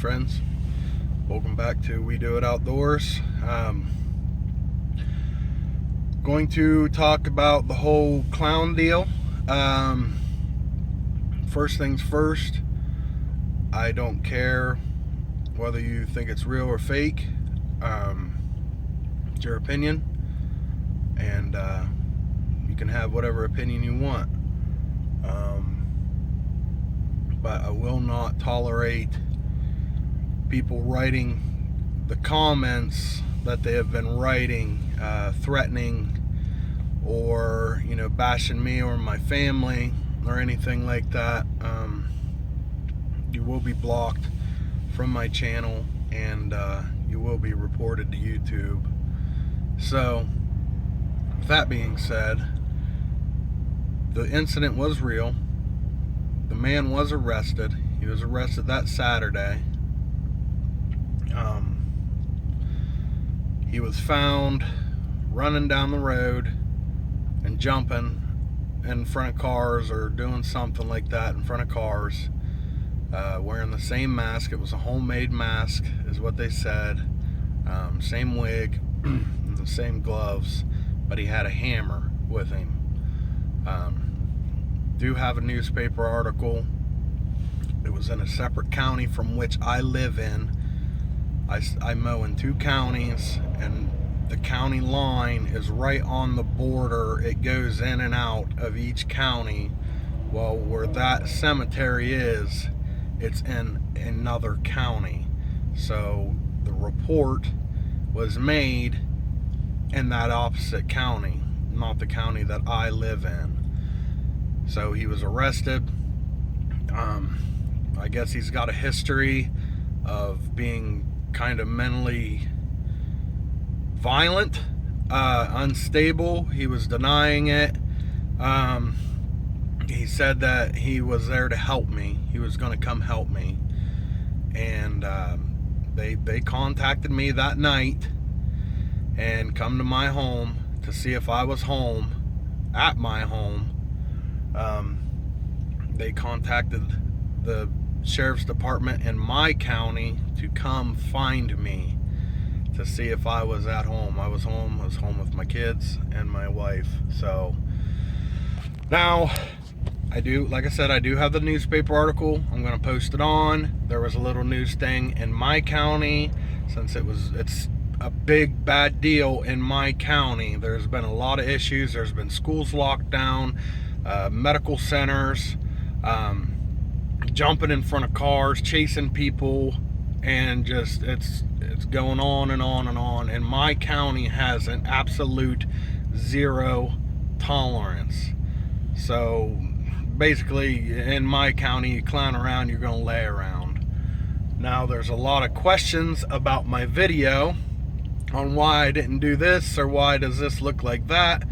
friends, welcome back to We Do It Outdoors. Going to talk about the whole clown deal. First things first, I don't care whether you think it's real or fake. It's your opinion, and you can have whatever opinion you want. But I will not tolerate people writing the comments that they have been writing, threatening or bashing me or my family or anything like that. You will be blocked from my channel, and you will be reported to YouTube. So with that being said, the incident was real. The man was arrested. He was arrested that Saturday. He was found running down the road and jumping in front of cars or doing something like that in front of cars, wearing the same mask. It was a homemade mask is what they said. Same wig and the same gloves, but he had a hammer with him. Do have a newspaper article. It was in a separate county from which I live in. I mow in 2 counties, and the county line is right on the border. It goes in and out of each county. Well, where that cemetery is, it's in another county. So the report was made in that opposite county, not the county that I live in. So he was arrested. I guess he's got a history of being kind of mentally violent, unstable. He was denying it. He said that he was there to help me. He was going to come help me. And they contacted me that night and come to my home to see if I was home, at my home. They contacted the sheriff's department in my county to come find me to see if I was at home. I was home with my kids and my wife. So now like I said, I do have the newspaper article. I'm going to post it on. There was a little news thing in my county, since it's a big bad deal in my county. There's been a lot of issues. There's been schools locked down, medical centers, jumping in front of cars, chasing people, and just it's going on and on and on. And my county has an absolute zero tolerance. So basically, in my county, you clown around, you're gonna lay around. Now there's a lot of questions about my video on why I didn't do this, or why does this look like that.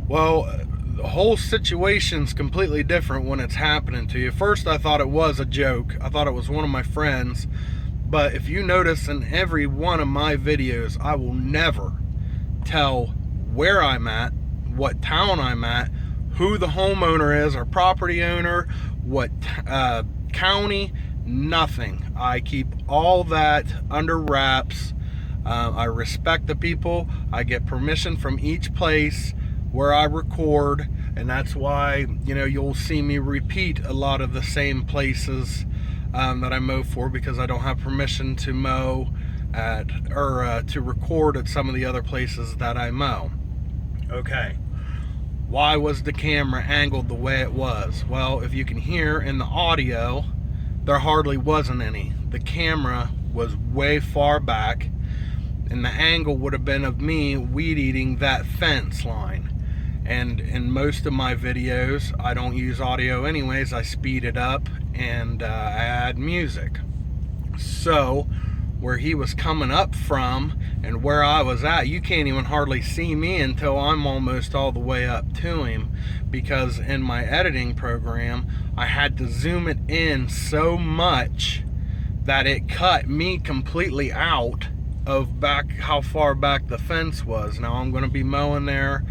Well, the whole situation's completely different when it's happening to you. First, I thought it was a joke. I thought it was one of my friends. But if you notice, in every one of my videos, I will never tell where I'm at, what town I'm at, who the homeowner is or property owner, what county, nothing. I keep all that under wraps. I respect the people. I get permission from each place where I record, and that's why you'll see me repeat a lot of the same places that I mow for, because I don't have permission to mow at or to record at some of the other places that I mow. Okay, why was the camera angled the way it was? Well, if you can hear in the audio, there hardly wasn't any. The camera was way far back, and the angle would have been of me weed eating that fence line. And in most of my videos, I don't use audio anyways. I speed it up and I add music. So where he was coming up from and where I was at, you can't even hardly see me until I'm almost all the way up to him, because in my editing program, I had to zoom it in so much that it cut me completely out of back how far back the fence was. Now I'm going to be mowing there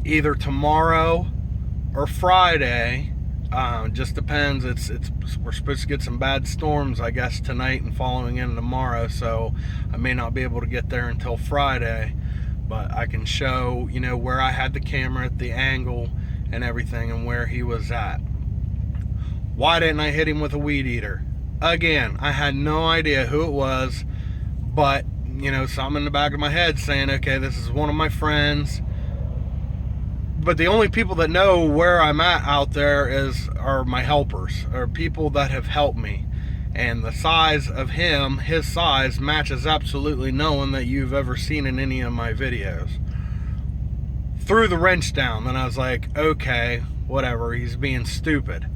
either tomorrow or Friday Just depends. We're supposed to get some bad storms, I guess, tonight and following in tomorrow, so I may not be able to get there until Friday, but I can show, you know, where I had the camera at the angle and everything and where he was at. Why didn't I hit him with a weed eater? Again, I had no idea who it was, but, you know, something in the back of my head saying, okay, this is one of my friends. But the only people that know where I'm at out there are my helpers, or people that have helped me. And the size of him, his size, matches absolutely no one that you've ever seen in any of my videos. Threw the wrench down, then I was like, okay, whatever, he's being stupid.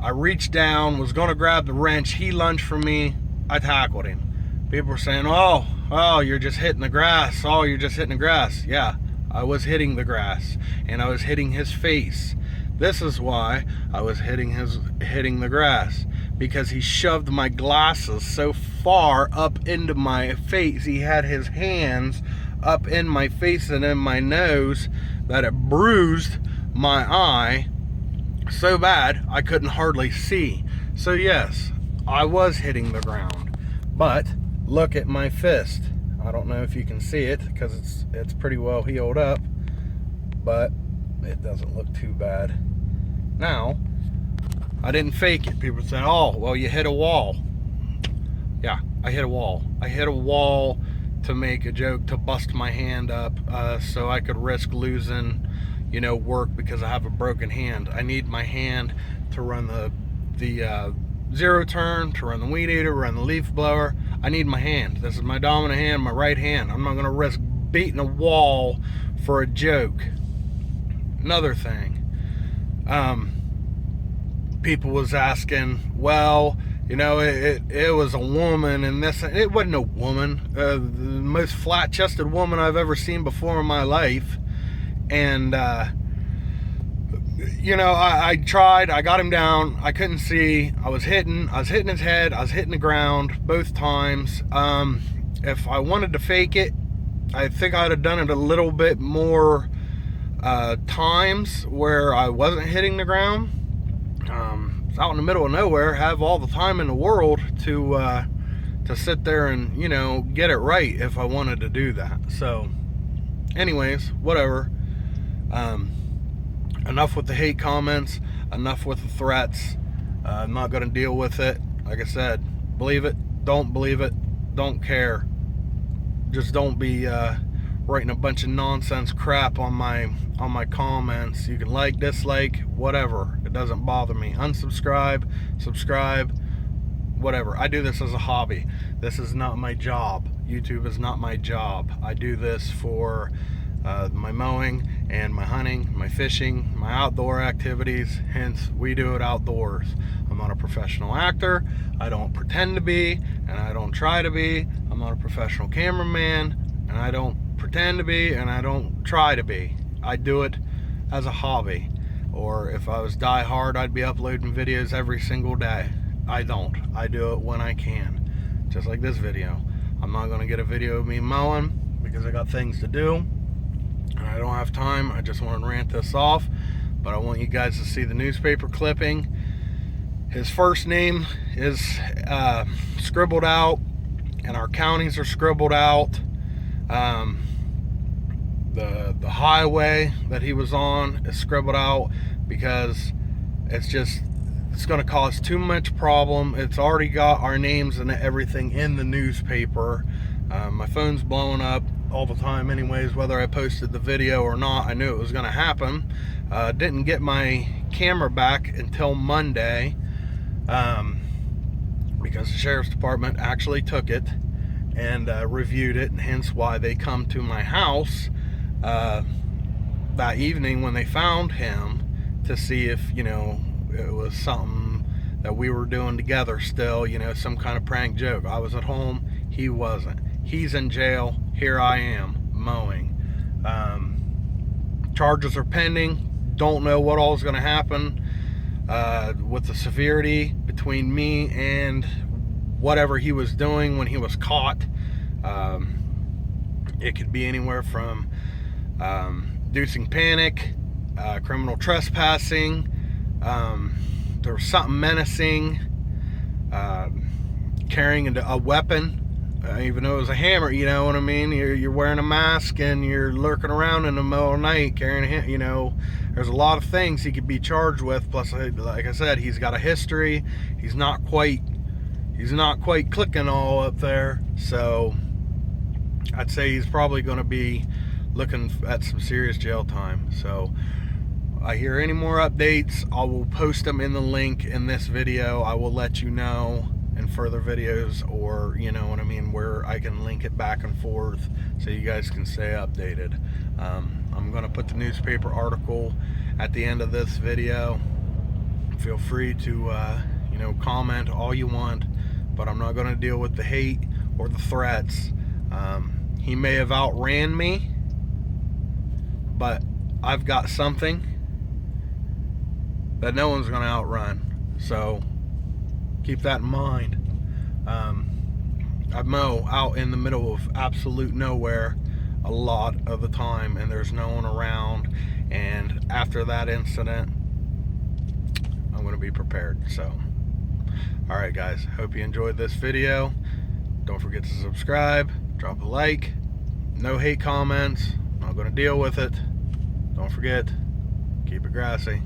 I reached down, was going to grab the wrench, he lunged for me, I tackled him. People were saying, oh, you're just hitting the grass, oh, you're just hitting the grass. Yeah, I was hitting the grass, and I was hitting his face. This is why I was hitting the grass, because he shoved my glasses so far up into my face. He had his hands up in my face and in my nose that it bruised my eye so bad I couldn't hardly see. So yes, I was hitting the ground, but look at my fist. I don't know if you can see it because it's pretty well healed up, but it doesn't look too bad. Now, I didn't fake it. People say, oh, well, you hit a wall. Yeah, I hit a wall. I hit a wall to make a joke, to bust my hand up, so I could risk losing, you know, work because I have a broken hand. I need my hand to run the zero turn, to run the weed eater, run the leaf blower. I need my hand. This is my dominant hand, my right hand. I'm not going to risk beating a wall for a joke. Another thing, people was asking, well, you know, it was a woman, and this, it wasn't a woman. The most flat-chested woman I've ever seen before in my life. And you know, I tried, I got him down, I couldn't see, I was hitting his head, I was hitting the ground both times. If I wanted to fake it, I think I'd have done it a little bit more times where I wasn't hitting the ground. Out in the middle of nowhere, have all the time in the world to sit there and, you know, get it right if I wanted to do that. So anyways, whatever. Enough with the hate comments, enough with the threats. I'm not going to deal with it. Like I said, believe it, don't believe it, don't care. Just don't be writing a bunch of nonsense crap on my comments. You can like, dislike, whatever. It doesn't bother me. Unsubscribe, subscribe, whatever. I do this as a hobby. This is not my job. YouTube is not my job. I do this for my mowing and my hunting, my fishing, my outdoor activities. Hence, we do it outdoors. I'm not a professional actor. I don't pretend to be, and I don't try to be. I'm not a professional cameraman, and I don't pretend to be, and I don't try to be. I do it as a hobby. Or if I was die hard, I'd be uploading videos every single day. I don't. I do it when I can. Just like this video. I'm not going to get a video of me mowing because I got things to do. I don't have time. I just want to rant this off, but I want you guys to see the newspaper clipping. His first name is scribbled out, and our counties are scribbled out. The highway that he was on is scribbled out because it's going to cause too much problem. It's already got our names and everything in the newspaper. My phone's blowing up all the time anyways, whether I posted the video or not. I knew it was going to happen. Didn't get my camera back until Monday because the sheriff's department actually took it and reviewed it, and hence why they come to my house that evening when they found him to see if, you know, it was something that we were doing together still, you know, some kind of prank joke. I was at home, he wasn't. He's in jail, here I am mowing. Charges are pending. Don't know what all is going to happen with the severity between me and whatever he was doing when he was caught. It could be anywhere from inducing panic, criminal trespassing, There was something menacing, carrying a weapon, even though it was a hammer. You know what I mean? You're wearing a mask and you're lurking around in the middle of the night carrying a hammer. You know, there's a lot of things he could be charged with. Plus, like I said, he's got a history. He's not quite clicking all up there. So I'd say he's probably going to be looking at some serious jail time. So I hear any more updates, I will post them in the link in this video. I will let you know in further videos, or you know what I mean, where I can link it back and forth so you guys can stay updated. I'm going to put the newspaper article at the end of this video. Feel free to you know, comment all you want, but I'm not going to deal with the hate or the threats. He may have outran me, but I've got something that no one's going to outrun. So keep that in mind. I mow out in the middle of absolute nowhere a lot of the time, and there's no one around. And after that incident, I'm going to be prepared. So, alright guys, hope you enjoyed this video. Don't forget to subscribe, drop a like. No hate comments, not going to deal with it. Don't forget, keep it grassy.